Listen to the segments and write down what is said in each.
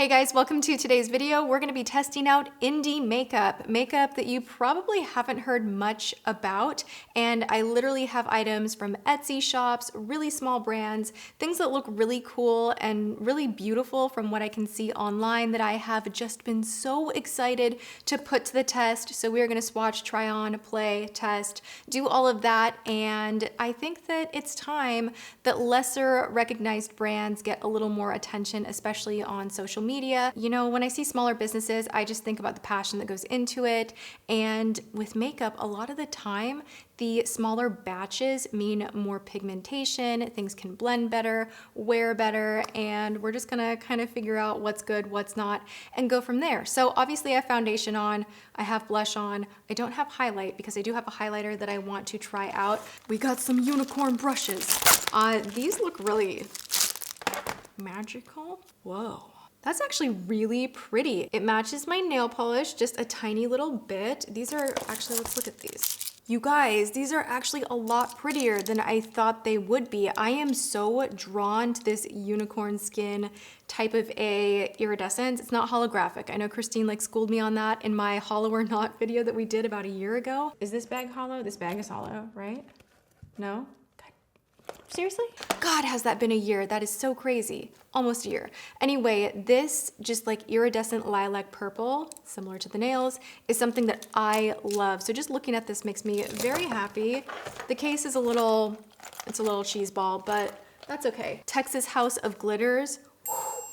Hey guys, welcome to today's video. We're gonna be testing out indie makeup that you probably haven't heard much about. And I literally have items from Etsy shops, really small brands, things that look really cool and really beautiful from what I can see online that I have just been so excited to put to the test. So we're gonna swatch, try on, play, test, do all of that. And I think that it's time that lesser recognized brands get a little more attention, especially on social media. You know, when I see smaller businesses, I just think about the passion that goes into it. And with makeup, a lot of the time, the smaller batches mean more pigmentation, things can blend better, wear better, and we're just gonna kind of figure out what's good, what's not, and go from there. So obviously I have foundation on, I have blush on, I don't have highlight because I do have a highlighter that I want to try out. We got some unicorn brushes. These look really magical. Whoa. That's actually really pretty. It matches my nail polish just a tiny little bit. These are actually, let's look at these. You guys, these are actually a lot prettier than I thought they would be. I am so drawn to this unicorn skin type of a iridescence. It's not holographic. I know Christine like schooled me on that in my hollow or not video that we did about a year ago. Is this bag hollow? This bag is hollow, right? No? Seriously? God, has that been a year? That is so crazy. Almost a year. Anyway, this just like iridescent lilac purple, similar to the nails, is something that I love. So just looking at this makes me very happy. The case is it's a little cheese ball, but that's okay. Texas House of Glitters.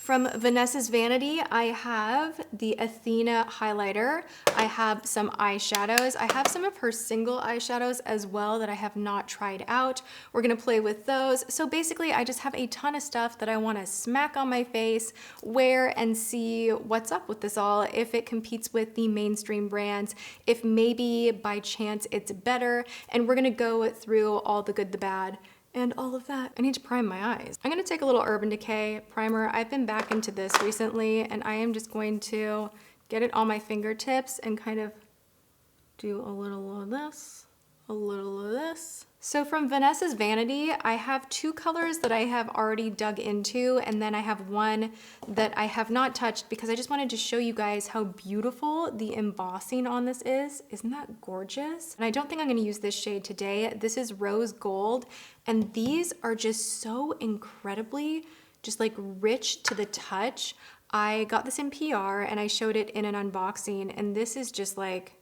From Vanessa's Vanity, I have the Athena highlighter. I have some eyeshadows. I have some of her single eyeshadows as well that I have not tried out. We're gonna play with those. So basically, I just have a ton of stuff that I wanna smack on my face, wear, and see what's up with this all, if it competes with the mainstream brands, if maybe by chance it's better, and we're gonna go through all the good, the bad, and all of that. I need to prime my eyes. I'm gonna take a little Urban Decay primer. I've been back into this recently, and I am just going to get it on my fingertips and kind of do a little of this, a little of this. So from Vanessa's Vanity, I have two colors that I have already dug into, and then I have one that I have not touched because I just wanted to show you guys how beautiful the embossing on this is. Isn't that gorgeous? And I don't think I'm gonna use this shade today. This is Rose Gold, and these are just so incredibly just like rich to the touch. I got this in PR and I showed it in an unboxing, and this is just like,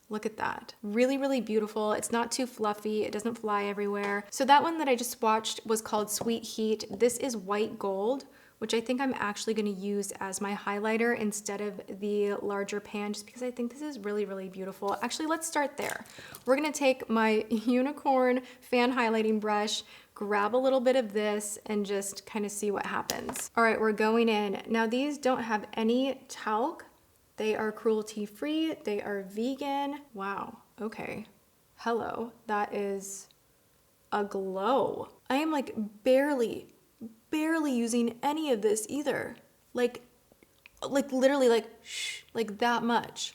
look at that. Really, really beautiful. It's not too fluffy. It doesn't fly everywhere. So that one that I just swatched was called Sweet Heat. This is white gold, which I think I'm actually gonna use as my highlighter instead of the larger pan, just because I think this is really, really beautiful. Actually, let's start there. We're gonna take my unicorn fan highlighting brush, grab a little bit of this, and just kind of see what happens. All right, we're going in. Now these don't have any talc. They are cruelty-free, they are vegan. Wow, okay. Hello, that is a glow. I am like barely using any of this either. Like literally like that much.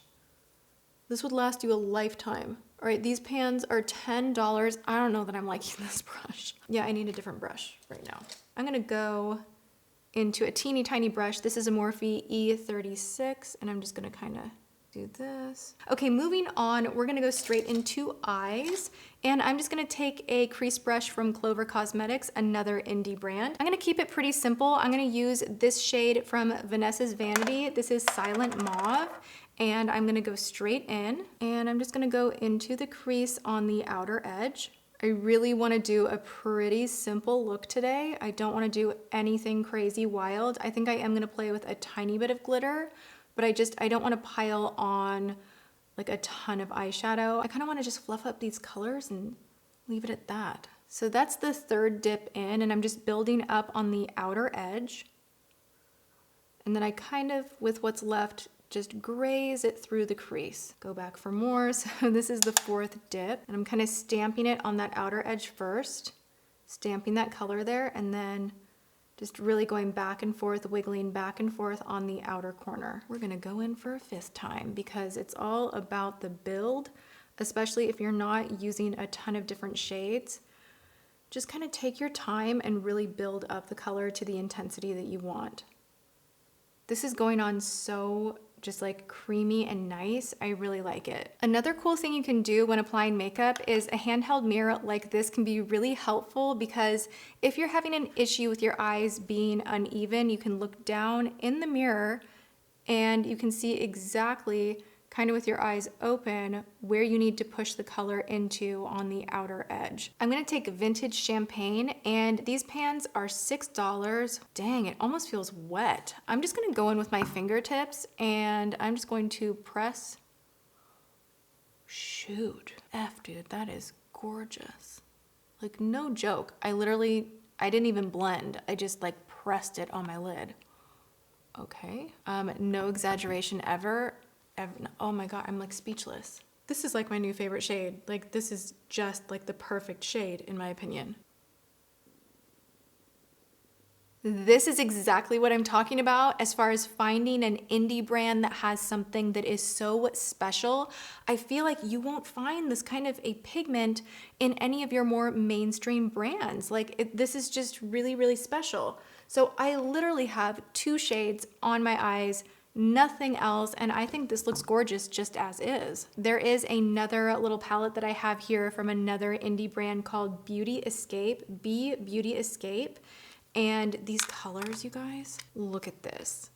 This would last you a lifetime. All right, these pans are $10. I don't know that I'm liking this brush. Yeah, I need a different brush right now. I'm gonna go into a teeny tiny brush. This is a Morphe E36, and I'm just gonna kind of do this. Okay, moving on, we're gonna go straight into eyes, and I'm just gonna take a crease brush from Clover Cosmetics, another indie brand. I'm gonna keep it pretty simple. I'm gonna use this shade from Vanessa's Vanity. This is Silent Mauve, and I'm gonna go straight in, and I'm just gonna go into the crease on the outer edge. I really want to do a pretty simple look today. I don't want to do anything crazy wild. I think I am going to play with a tiny bit of glitter, but I don't want to pile on like a ton of eyeshadow. I kind of want to just fluff up these colors and leave it at that. So that's the third dip in, and I'm just building up on the outer edge. And then I kind of, with what's left, just graze it through the crease. Go back for more. So this is the fourth dip, and I'm kind of stamping it on that outer edge first, stamping that color there, and then just really going back and forth, wiggling back and forth on the outer corner. We're gonna go in for a fifth time because it's all about the build, especially if you're not using a ton of different shades. Just kind of take your time and really build up the color to the intensity that you want. This is going on so just like creamy and nice. I really like it. Another cool thing you can do when applying makeup is a handheld mirror like this can be really helpful because if you're having an issue with your eyes being uneven, you can look down in the mirror and you can see exactly kind of with your eyes open where you need to push the color into on the outer edge. I'm gonna take Vintage Champagne and these pans are $6. Dang, it almost feels wet. I'm just gonna go in with my fingertips and I'm just going to press. Shoot, dude, that is gorgeous. Like no joke, I didn't even blend. I just like pressed it on my lid. Okay, no exaggeration ever. Oh my God, I'm like speechless. This is like my new favorite shade. Like this is just like the perfect shade in my opinion. This is exactly what I'm talking about as far as finding an indie brand that has something that is so special. I feel like you won't find this kind of a pigment in any of your more mainstream brands. Like this is just really, really special. So I literally have 2 shades on my eyes, nothing else, and I think this looks gorgeous just as is. There is another little palette that I have here from another indie brand called Beauty Escape, Beauty Escape, and these colors, you guys, look at this.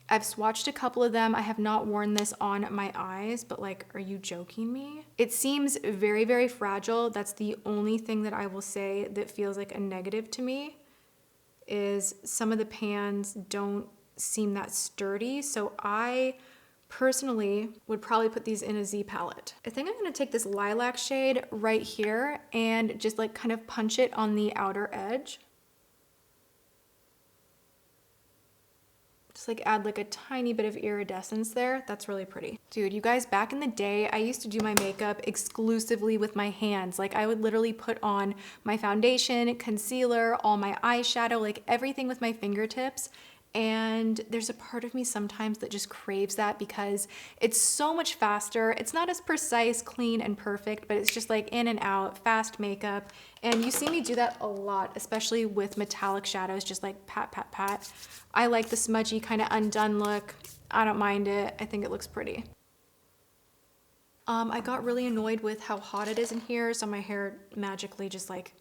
I've swatched a couple of them. I have not worn this on my eyes, but like, are you joking me? It seems very, very fragile. That's the only thing that I will say that feels like a negative to me, is some of the pans don't seem that sturdy. So I personally would probably put these in a Z palette. I think I'm gonna take this lilac shade right here and just like kind of punch it on the outer edge. Just like add like a tiny bit of iridescence there. That's really pretty. Dude, you guys, back in the day, I used to do my makeup exclusively with my hands. Like I would literally put on my foundation, concealer, all my eyeshadow, like everything with my fingertips. And there's a part of me sometimes that just craves that because it's so much faster. It's not as precise, clean, and perfect, but it's just like in and out, fast makeup. And you see me do that a lot, especially with metallic shadows, just like pat, pat, pat. I like the smudgy kind of undone look. I don't mind it. I think it looks pretty. I got really annoyed with how hot it is in here, so my hair magically just like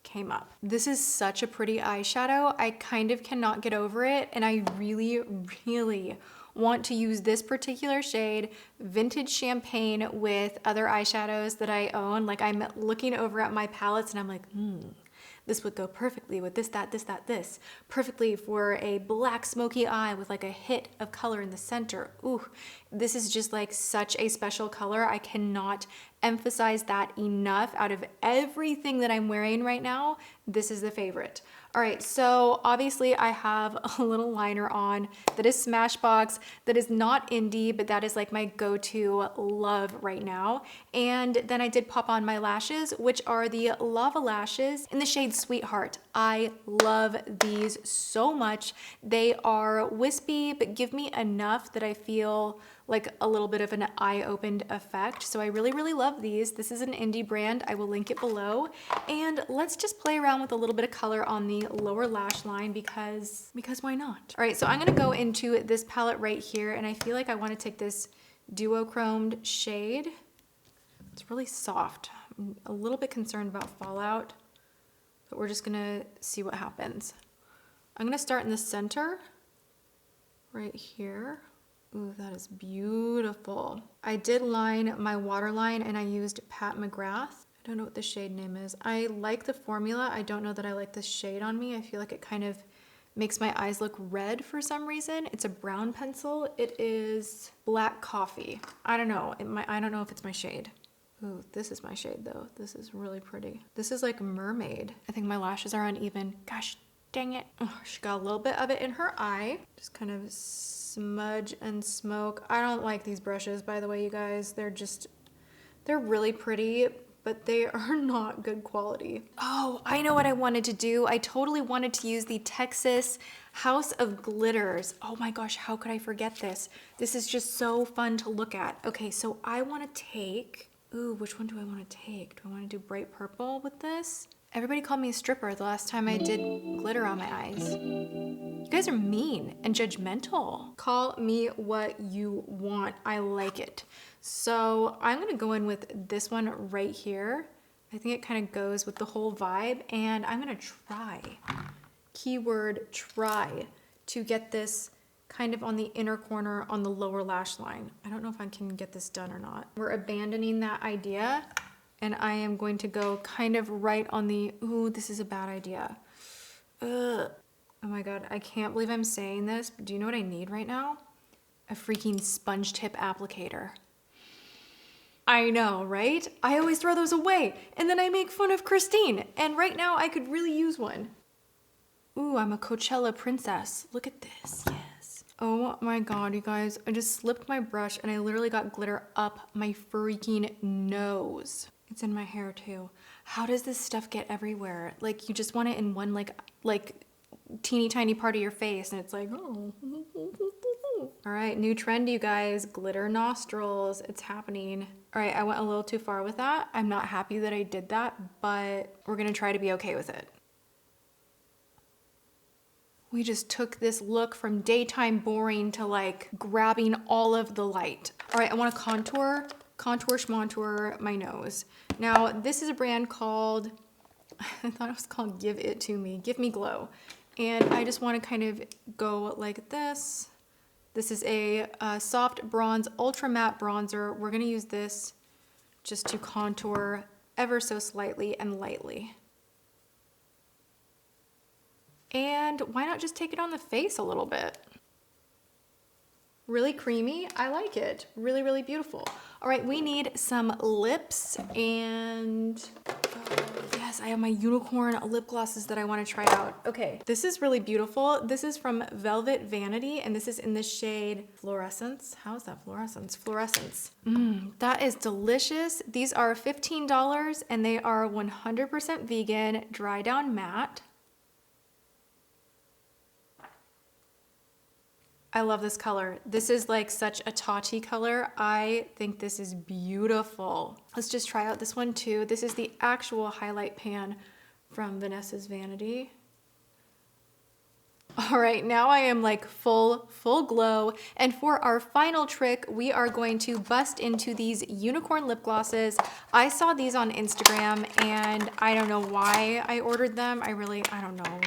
came up. This is such a pretty eyeshadow. I kind of cannot get over it, and I really, really want to use this particular shade, Vintage Champagne, with other eyeshadows that I own. Like I'm looking over at my palettes and I'm like, this would go perfectly with this, that, this, that, this. Perfectly for a black smoky eye with like a hit of color in the center. Ooh, this is just like such a special color. I cannot emphasize that enough. Out of everything that I'm wearing right now, this is the favorite. All right, so obviously I have a little liner on that is Smashbox, that is not indie, but that is like my go-to love right now. And then I did pop on my lashes, which are the Lavaa lashes in the shade Sweetheart. I love these so much. They are wispy, but give me enough that I feel like a little bit of an eye-opened effect. So I really, really love these. This is an indie brand. I will link it below. And let's just play around with a little bit of color on the lower lash line because why not? All right, so I'm gonna go into this palette right here, and I feel like I wanna take this duochromed shade. It's really soft. I'm a little bit concerned about fallout, but we're just gonna see what happens. I'm gonna start in the center, right here. Ooh, that is beautiful. I did line my waterline and I used Pat McGrath. I don't know what the shade name is. I like the formula. I don't know that I like this shade on me. I feel like it kind of makes my eyes look red for some reason. It's a brown pencil. It is Black Coffee. I don't know. I don't know if it's my shade. Ooh, this is my shade though. This is really pretty. This is like mermaid. I think my lashes are uneven. Gosh, dang it. Oh, she got a little bit of it in her eye. Just kind of smudge and smoke. I don't like these brushes, by the way, you guys. They're really pretty, but they are not good quality. Oh, I know what I wanted to do. I totally wanted to use the Texas House of Glitters. Oh my gosh, how could I forget this? This is just so fun to look at. Okay, so I want to take, ooh, which one do I want to take? Do I want to do bright purple with this? Everybody called me a stripper the last time I did glitter on my eyes. You guys are mean and judgmental. Call me what you want. I like it. So I'm gonna go in with this one right here. I think it kind of goes with the whole vibe, and I'm gonna try, keyword try, to get this kind of on the inner corner on the lower lash line. I don't know if I can get this done or not. We're abandoning that idea, and I am going to go kind of right on the, ooh, this is a bad idea. Ugh. Oh my God, I can't believe I'm saying this, but do you know what I need right now? A freaking sponge tip applicator. I know, right? I always throw those away, and then I make fun of Christine, and right now I could really use one. Ooh, I'm a Coachella princess. Look at this, yes. Oh my God, you guys, I just slipped my brush and I literally got glitter up my freaking nose. It's in my hair too. How does this stuff get everywhere? Like, you just want it in one like teeny tiny part of your face, and it's like, oh. All right, new trend, you guys, glitter nostrils. It's happening. All right, I went a little too far with that. I'm not happy that I did that, but we're gonna try to be okay with it. We just took this look from daytime boring to like grabbing all of the light. All right, I want to contour schmontour my nose. Now, this is a brand called, I thought it was called Give It To Me, Give Me Glow. And I just want to kind of go like this. This is a soft bronze ultra matte bronzer. We're going to use this just to contour ever so slightly and lightly. And why not just take it on the face a little bit? Really creamy, I like it. Really, really beautiful. All right, we need some lips, and yes, I have my unicorn lip glosses that I want to try out. Okay, this is really beautiful. This is from Velvet Vanity, and this is in the shade Fluorescence. How is that fluorescence? Fluorescence. That is delicious. These are $15, and they are 100% vegan, dry down matte. I love this color. This is like such a Tati color. I think this is beautiful. Let's just try out this one too. This is the actual highlight pan from Vanessa's Vanity. All right, now I am like full glow. And for our final trick, we are going to bust into these unicorn lip glosses. I saw these on Instagram, and I don't know why I ordered them. I don't know.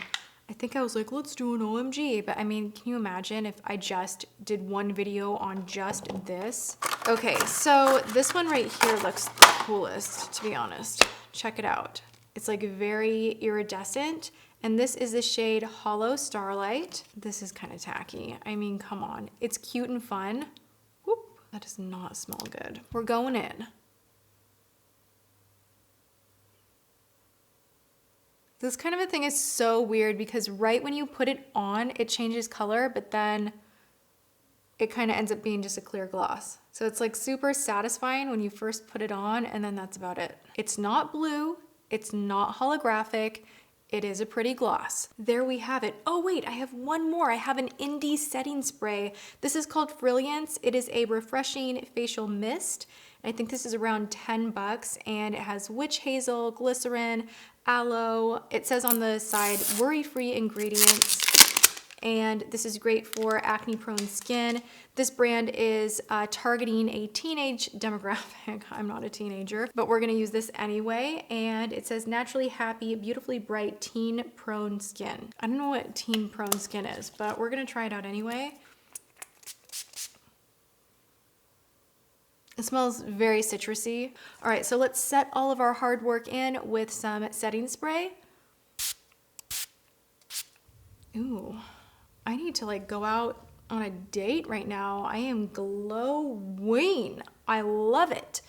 I think I was like, let's do an OMG. But I mean, can you imagine if I just did one video on just this? Okay, so this one right here looks the coolest, to be honest. Check it out. It's like very iridescent. And this is the shade Hollow Starlight. This is kind of tacky. I mean, come on. It's cute and fun. Whoop, that does not smell good. We're going in. This kind of a thing is so weird because right when you put it on, it changes color, but then it kind of ends up being just a clear gloss. So it's like super satisfying when you first put it on, and then that's about it. It's not blue, it's not holographic, it is a pretty gloss. There we have it. Oh wait, I have one more. I have an indie setting spray. This is called Frilliance. It is a refreshing facial mist. I think this is around 10 bucks, and it has witch hazel, glycerin, aloe. It says on the side, worry-free ingredients. And this is great for acne-prone skin. This brand is targeting a teenage demographic. I'm not a teenager, but we're gonna use this anyway. And it says naturally happy, beautifully bright, teen-prone skin. I don't know what teen-prone skin is, but we're gonna try it out anyway. It smells very citrusy. All right, so let's set all of our hard work in with some setting spray. Ooh, I need to like go out on a date right now. I am glowing. I love it.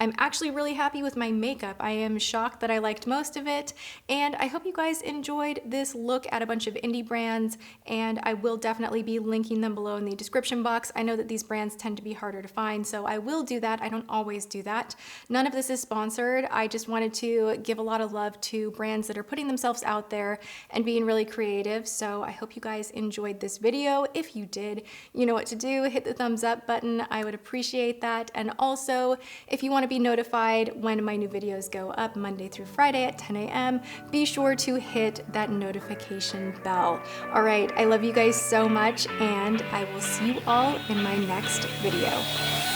I'm actually really happy with my makeup. I am shocked that I liked most of it, and I hope you guys enjoyed this look at a bunch of indie brands, and I will definitely be linking them below in the description box. I know that these brands tend to be harder to find, so I will do that. I don't always do that. None of this is sponsored. I just wanted to give a lot of love to brands that are putting themselves out there and being really creative, so I hope you guys enjoyed this video. If you did, you know what to do. Hit the thumbs up button. I would appreciate that, and also, if you want to to be notified when my new videos go up Monday through Friday at 10 a.m., be sure to hit that notification bell. All right, I love you guys so much, and I will see you all in my next video.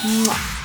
Mwah.